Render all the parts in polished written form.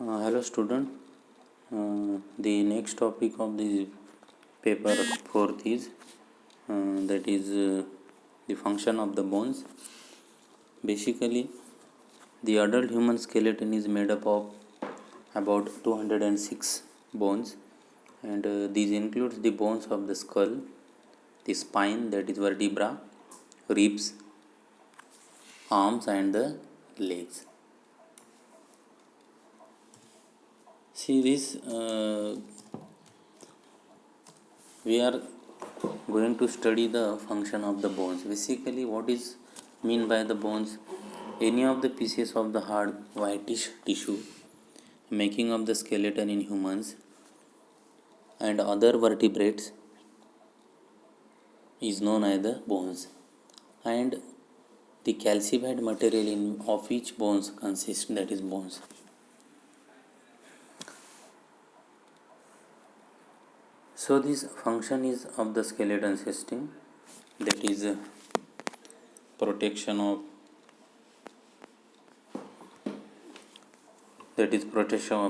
Hello student. The next topic of the paper fourth is that is the function of the bones. Basically, the adult human skeleton is made up of about 206 bones, and these includes the bones of the skull, the spine, that is vertebra, ribs, arms, and the legs. See this. We are going to study the function of the bones. Basically, what is mean by the bones? Any of the pieces of the hard whitish tissue making up the skeleton in humans and other vertebrates is known as the bones, and the calcified material in of each bones consists, that is bones. So this function is of the skeleton system, that is protection of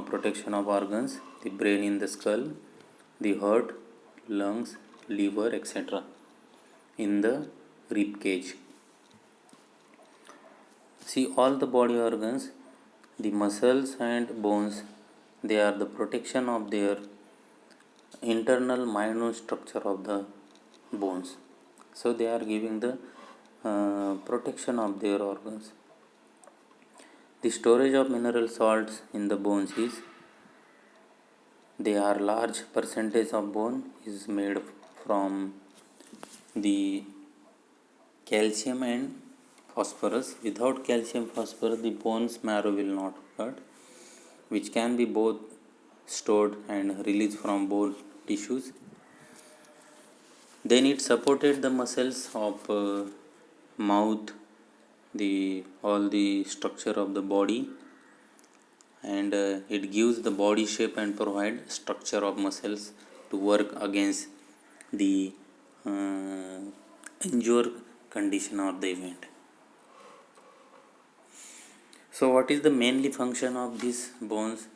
protection of organs, the brain in the skull, the heart, lungs, liver, etc. in the rib cage. See, all the body organs, the muscles and bones, they are the protection of their internal minute structure of the bones. So they are giving the protection of their organs. The storage of mineral salts in the bones is, they are large percentage of bone is made from the calcium and phosphorus. Without calcium phosphorus, the bone's marrow will not cut, which can be both stored and released from bone tissues. Then it supported the muscles of mouth, the all the structure of the body, and it gives the body shape and provide structure of muscles to work against the injured condition or the event. So what is the mainly function of these bones?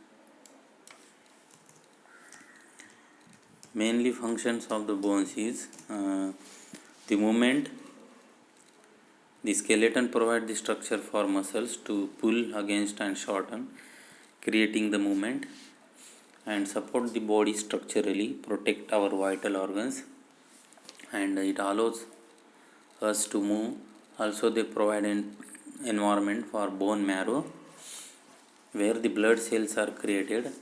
Mainly functions of the bones is the movement. The skeleton provides the structure for muscles to pull against and shorten, creating the movement, and support the body structurally, protect our vital organs, and it allows us to move. Also, they provide an environment for bone marrow where the blood cells are created,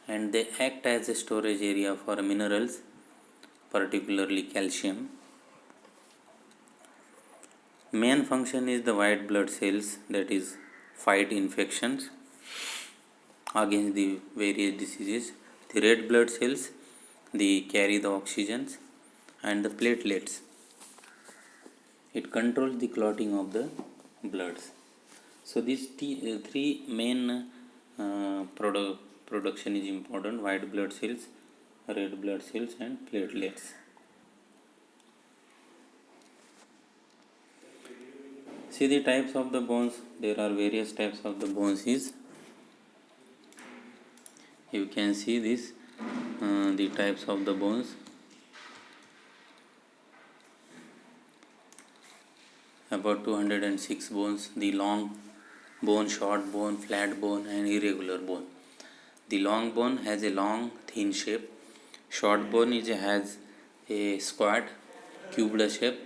and they act as a storage area for minerals, particularly calcium. Main function is the white blood cells, that is fight infections against the various diseases. The red blood cells, they carry the oxygens, and the platelets, it controls the clotting of the bloods. So these three main production is important: white blood cells, red blood cells, and platelets. See the types of the bones. There are various types of the bones. Is you can see this the types of the bones. About 206 bones: the long bone, short bone, flat bone, and irregular bone. The long bone has a long thin shape. Short bone has a squat cubed shape.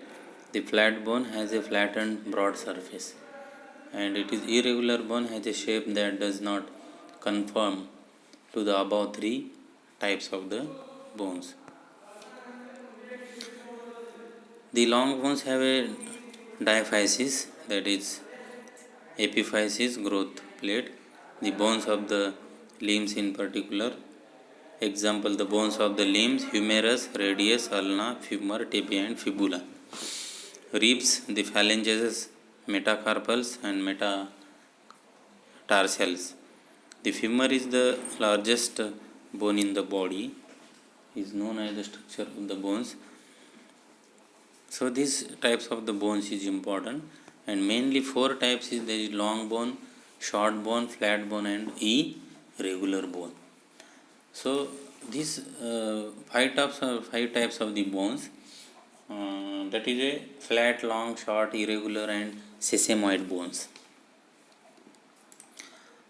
The flat bone has a flattened broad surface, and it is irregular bone has a shape that does not conform to the above three types of the bones. The long bones have a diaphysis, that is epiphysis, growth plate. The bones of the limbs in particular, example the bones of the limbs: humerus, radius, ulna, femur, tibia, and fibula. Ribs, the phalanges, metacarpals, and metatarsals. The femur is the largest bone in the body, is known as the structure of the bones. So these types of the bones is important, and mainly four types is there is long bone, short bone, flat bone, and regular bone. So these five types of the bones, that is a flat, long, short, irregular, and sesamoid bones,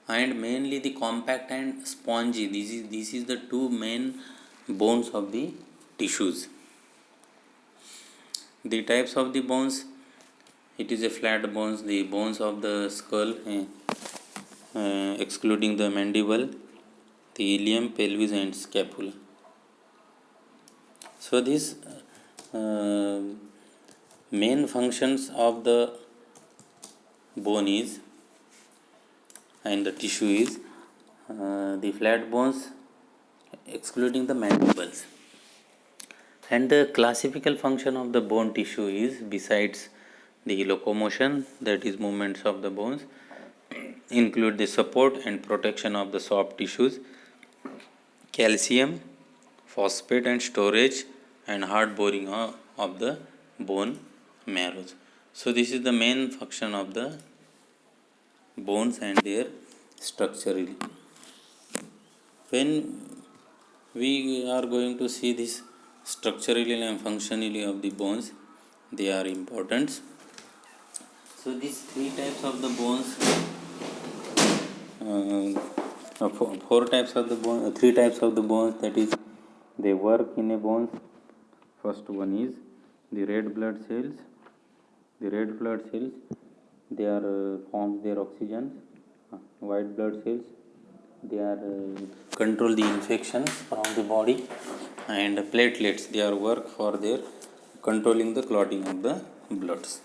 and mainly the compact and spongy. This is the two main bones of the tissues. The types of the bones: it is a flat bones, the bones of the skull, excluding the mandible, the ilium, pelvis, and scapula. So these uh, main functions of the bone is, and the tissue is, the flat bones excluding the mandibles. And the classical function of the bone tissue is, besides the locomotion, that is movements of the bones, include the support and protection of the soft tissues, calcium, phosphate and storage, and hard boring of the bone marrows. So this is the main function of the bones and their structure. When we are going to see this structurally and functionally of the bones, they are important. So these three types of the bones, four types of the bone, three types of the bones, that is, they work in a bones. First one is the red blood cells. The red blood cells, they are forms their oxygen. White blood cells, they are control the infections from the body, and platelets, they are work for their controlling the clotting of the bloods.